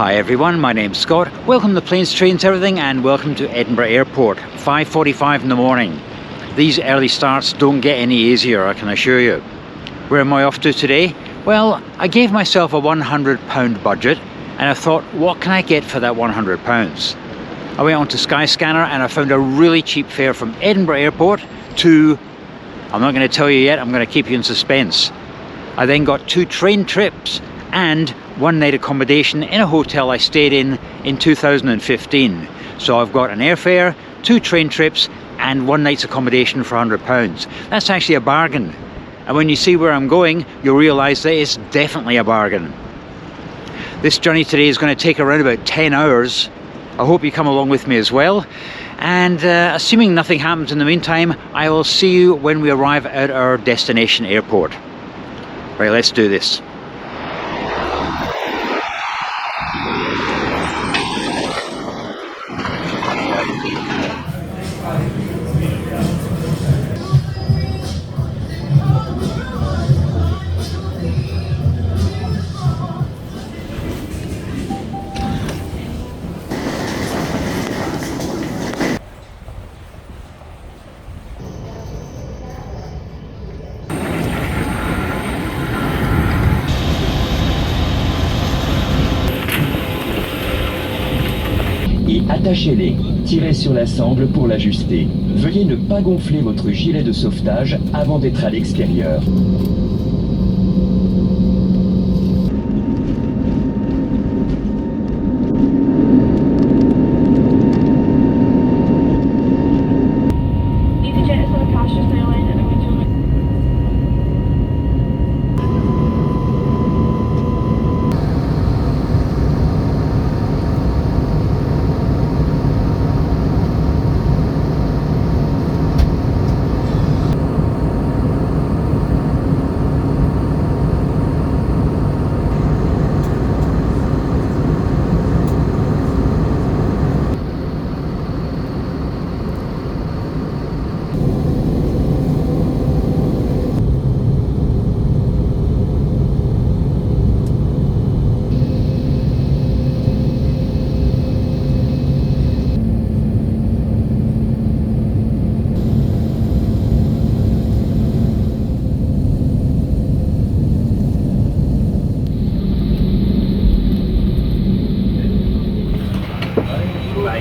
Hi everyone, my name's Scott. Welcome to Planes, Trains, Everything, and welcome to Edinburgh Airport. 5:45 in the morning. These early starts don't get any easier, I can assure you. Where am I off to today? Well, I gave myself a £100 budget and I thought, what can I get for that £100? I went on to Skyscanner and I found a really cheap fare from Edinburgh Airport to... I'm not going to tell you yet, I'm going to keep you in suspense. I then got 2 train trips and 1 night accommodation in a hotel I stayed in 2015. So I've got an airfare, 2 train trips and 1 night's accommodation for £100. That's actually a bargain. And when you see where I'm going, you'll realise that it's definitely a bargain. This journey today is going to take around about 10 hours. I hope you come along with me as well. And assuming nothing happens in the meantime, I will see you when we arrive at our destination airport. Right, let's do this. Attachez-les, tirez sur la sangle pour l'ajuster. Veuillez ne pas gonfler votre gilet de sauvetage avant d'être à l'extérieur. Easyjet is one of the fastest airlines and we're doing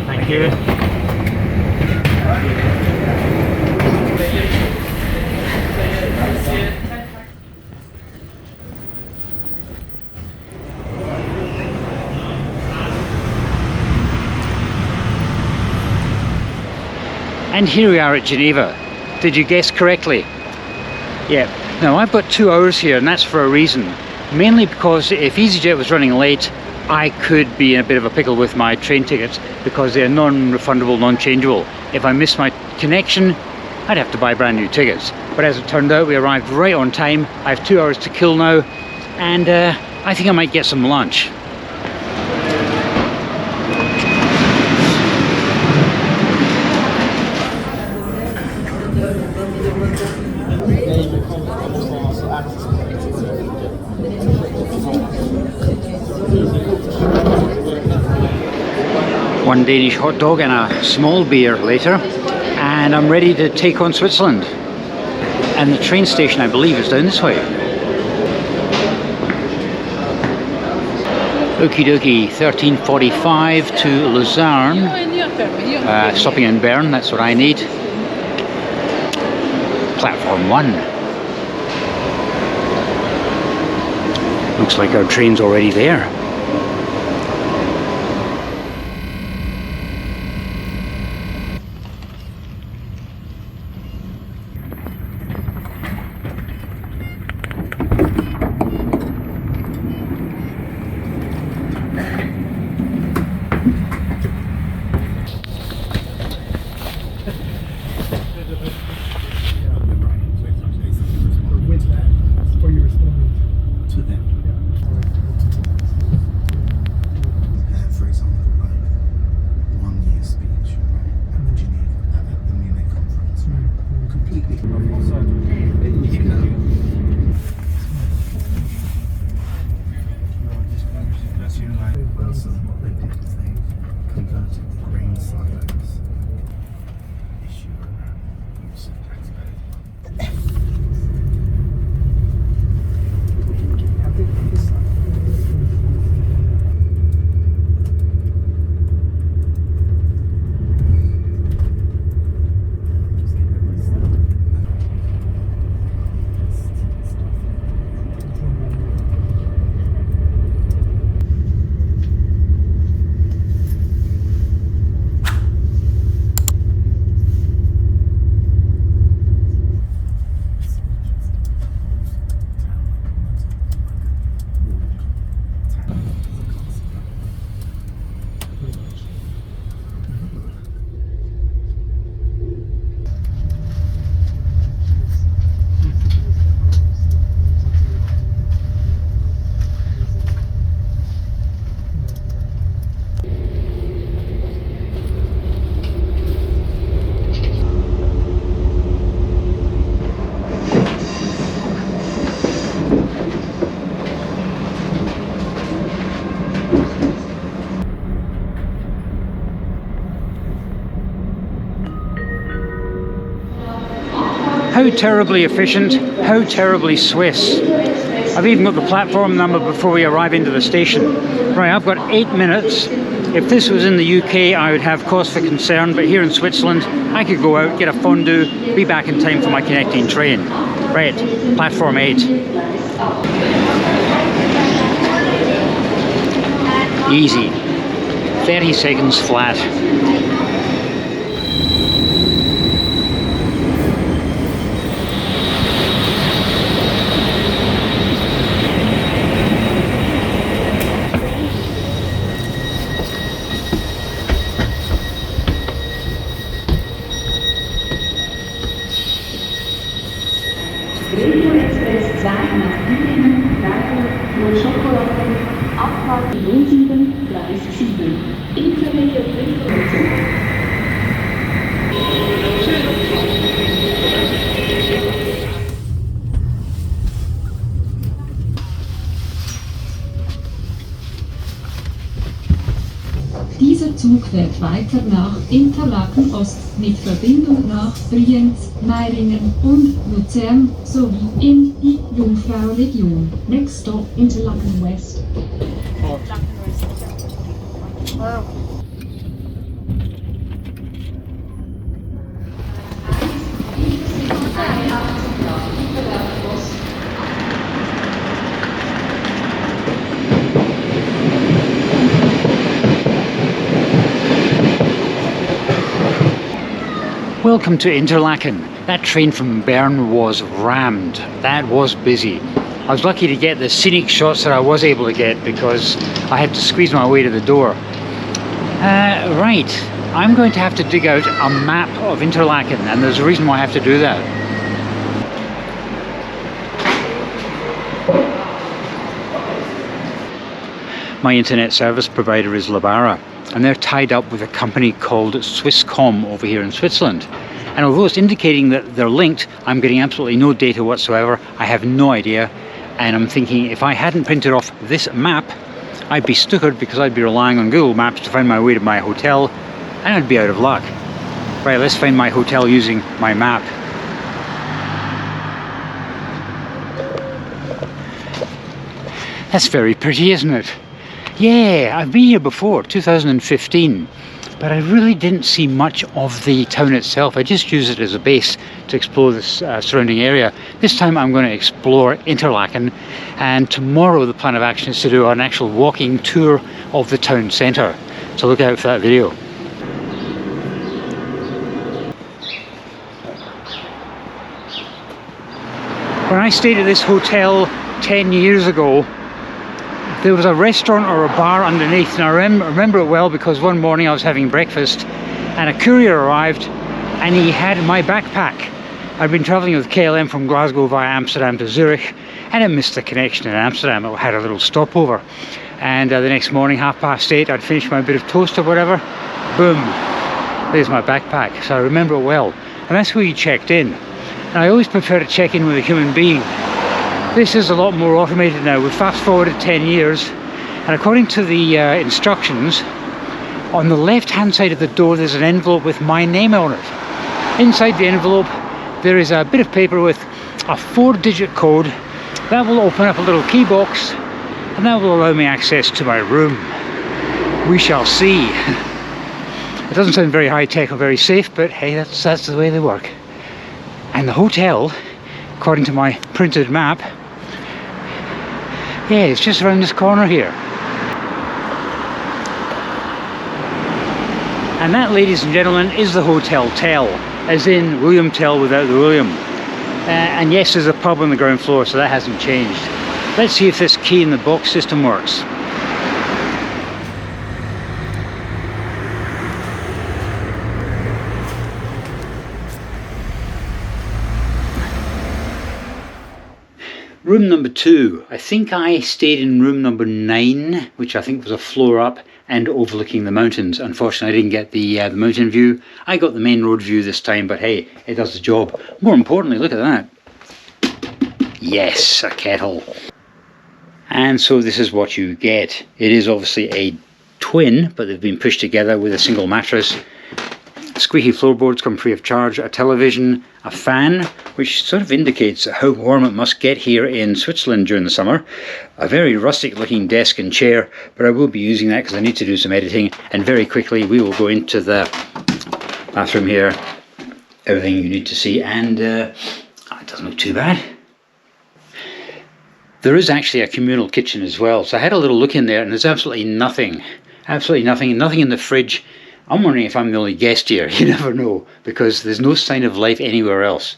Thank you. And here we are at Geneva. Did you guess correctly? Yeah. Now I've got 2 hours here and that's for a reason. Mainly because if Easyjet was running late, I could be in a bit of a pickle with my train tickets because they're non-refundable, non-changeable. If I miss my connection, I'd have to buy brand new tickets. But as it turned out, we arrived right on time. I have 2 hours to kill now, and I think I might get some lunch. One Danish hot dog and a small beer later, and I'm ready to take on Switzerland. And the train station, I believe, is down this way. Okie dokie, 13:45 to Lucerne. Stopping in Bern, that's what I need. Platform 1. Looks like our train's already there. Wilson. How terribly efficient, how terribly Swiss. I've even got the platform number before we arrive into the station. Right, I've got 8 minutes. If this was in the UK, I would have cause for concern, but here in Switzerland, I could go out, get a fondue, be back in time for my connecting train. Right, platform 8. Easy. 30 seconds flat. Express 2 nach Bühlen, weiter nur Schokolade, Abfahrt 07, Gleis 7. Intermediate information. Dieser Zug fährt weiter nach Interlaken Ost mit Verbindung nach Brienz, Meiringen und Luzern sowie in die Jungfrau-Legion. Next stop Interlaken West. Wow. Welcome to Interlaken. That train from Bern was rammed. That was busy. I was lucky to get the scenic shots that I was able to get because I had to squeeze my way to the door. Right, I'm going to have to dig out a map of Interlaken, and there's a reason why I have to do that. My internet service provider is Labara, and they're tied up with a company called Swisscom over here in Switzerland. And although it's indicating that they're linked, I'm getting absolutely no data whatsoever. I have no idea. And I'm thinking if I hadn't printed off this map, I'd be stupid because I'd be relying on Google Maps to find my way to my hotel, and I'd be out of luck. Right, let's find my hotel using my map. That's very pretty, isn't it? Yeah, I've been here before, 2015, but I really didn't see much of the town itself. I just used it as a base to explore this surrounding area. This time I'm going to explore Interlaken, and tomorrow the plan of action is to do an actual walking tour of the town centre. So look out for that video. When I stayed at this hotel 10 years ago, there was a restaurant or a bar underneath, and I remember it well because one morning I was having breakfast and a courier arrived and he had my backpack. I'd been travelling with KLM from Glasgow via Amsterdam to Zurich, and I missed the connection in Amsterdam. I had a little stopover, and the next morning, 8:30, I'd finished my bit of toast or whatever. Boom, there's my backpack. So I remember it well, and that's where you checked in. And I always prefer to check in with a human being. This is a lot more automated now. We've fast forwarded 10 years, and according to the instructions, on the left hand side of the door there's an envelope with my name on it. Inside the envelope there is a bit of paper with a 4-digit code that will open up a little key box, and that will allow me access to my room. We shall see. It doesn't sound very high tech or very safe, but hey, that's the way they work. And the hotel, according to my printed map, yeah, it's just around this corner here. And that, ladies and gentlemen, is the Hotel Tell, as in William Tell without the William. And yes, there's a pub on the ground floor, so that hasn't changed. Let's see if this key in the box system works. Room number 2. I think I stayed in room number 9, which I think was a floor up and overlooking the mountains. Unfortunately, I didn't get the mountain view. I got the main road view this time, but hey, it does the job. More importantly, look at that. Yes, a kettle. And so this is what you get. It is obviously a twin, but they've been pushed together with a single mattress. Squeaky floorboards come free of charge, a television, a fan, which sort of indicates how warm it must get here in Switzerland during the summer, a very rustic looking desk and chair, but I will be using that because I need to do some editing, and very quickly we will go into the bathroom here. Everything you need to see, and it doesn't look too bad. There is actually a communal kitchen as well, so I had a little look in there and there's absolutely nothing in the fridge. I'm wondering if I'm the only guest here. You never know, because there's no sign of life anywhere else.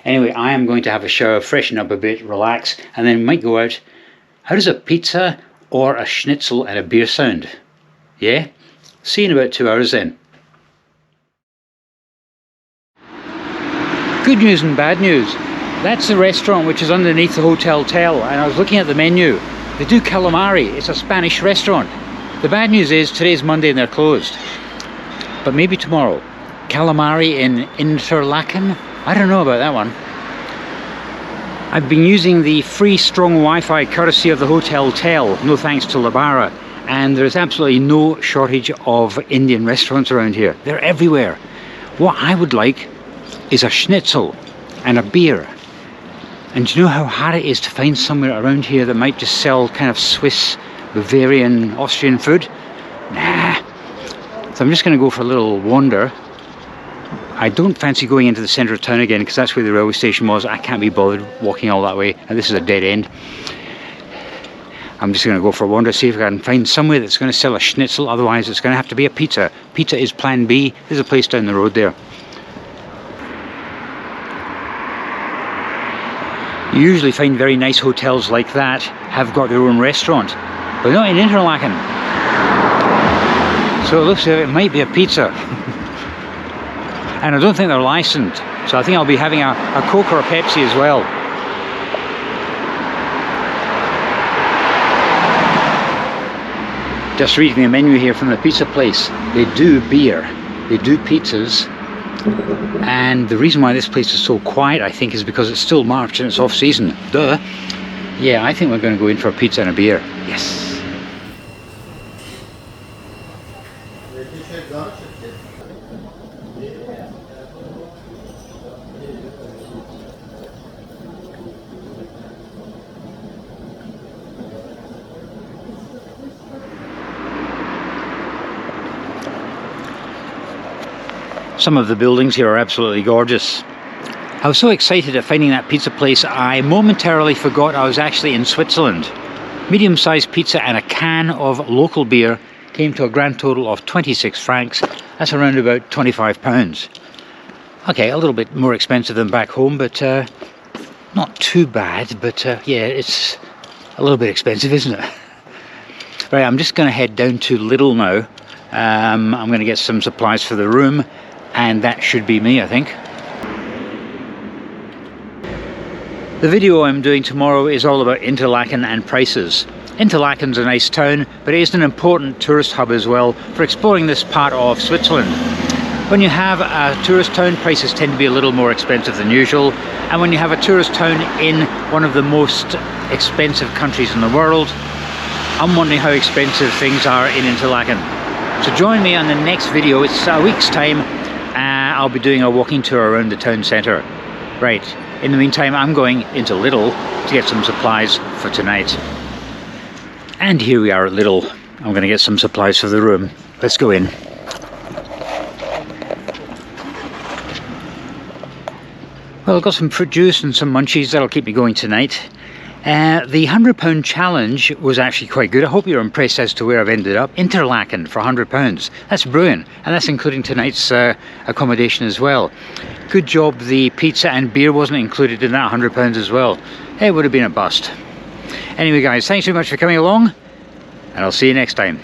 Anyway, I am going to have a shower, freshen up a bit, relax, and then might go out. How does a pizza or a schnitzel and a beer sound? Yeah? See you in about 2 hours then. Good news and bad news. That's the restaurant which is underneath the Hotel Tel, and I was looking at the menu. They do calamari. It's a Spanish restaurant. The bad news is today's Monday and they're closed. But maybe tomorrow. Calamari in Interlaken? I don't know about that one. I've been using the free strong Wi-Fi courtesy of the Hotel Tel, no thanks to Labara, and there's absolutely no shortage of Indian restaurants around here. They're everywhere. What I would like is a schnitzel and a beer. And do you know how hard it is to find somewhere around here that might just sell kind of Swiss, Bavarian, Austrian food? Nah. So I'm just going to go for a little wander. I don't fancy going into the centre of town again because that's where the railway station was. I can't be bothered walking all that way, and this is a dead end. I'm just going to go for a wander, see if I can find somewhere that's going to sell a schnitzel. Otherwise it's going to have to be a pizza. Pizza is plan B. There's a place down the road there. You usually find very nice hotels like that have got their own restaurant, but not in Interlaken. So it looks like it might be a pizza. And I don't think they're licensed, so I think I'll be having a Coke or a Pepsi as well. Just reading the menu here from the pizza place. They do beer, they do pizzas, and the reason why this place is so quiet, I think, is because it's still March and it's off season. Duh. Yeah, I think we're going to go in for a pizza and a beer. Yes. Some of the buildings here are absolutely gorgeous. I was so excited at finding that pizza place, I momentarily forgot I was actually in Switzerland. Medium-sized pizza and a can of local beer came to a grand total of 26 francs. That's around about £25. Okay, a little bit more expensive than back home, but not too bad. But yeah, it's a little bit expensive, isn't it? Right, I'm just going to head down to Lidl now. I'm going to get some supplies for the room, and that should be me, I think. The video I'm doing tomorrow is all about Interlaken and prices. Interlaken's a nice town, but it is an important tourist hub as well for exploring this part of Switzerland. When you have a tourist town, prices tend to be a little more expensive than usual, and when you have a tourist town in one of the most expensive countries in the world, I'm wondering how expensive things are in Interlaken. So join me on the next video. It's a week's time. I'll be doing a walking tour around the town centre. Right, in the meantime I'm going into Lidl to get some supplies for tonight. And here we are at Lidl. I'm going to get some supplies for the room. Let's go in. Well, I've got some fruit juice and some munchies that'll keep me going tonight. The £100 challenge was actually quite good. I hope you're impressed as to where I've ended up. Interlaken for £100. That's brilliant. And that's including tonight's accommodation as well. Good job the pizza and beer wasn't included in that £100 as well. It would have been a bust. Anyway guys, thanks very much for coming along, and I'll see you next time.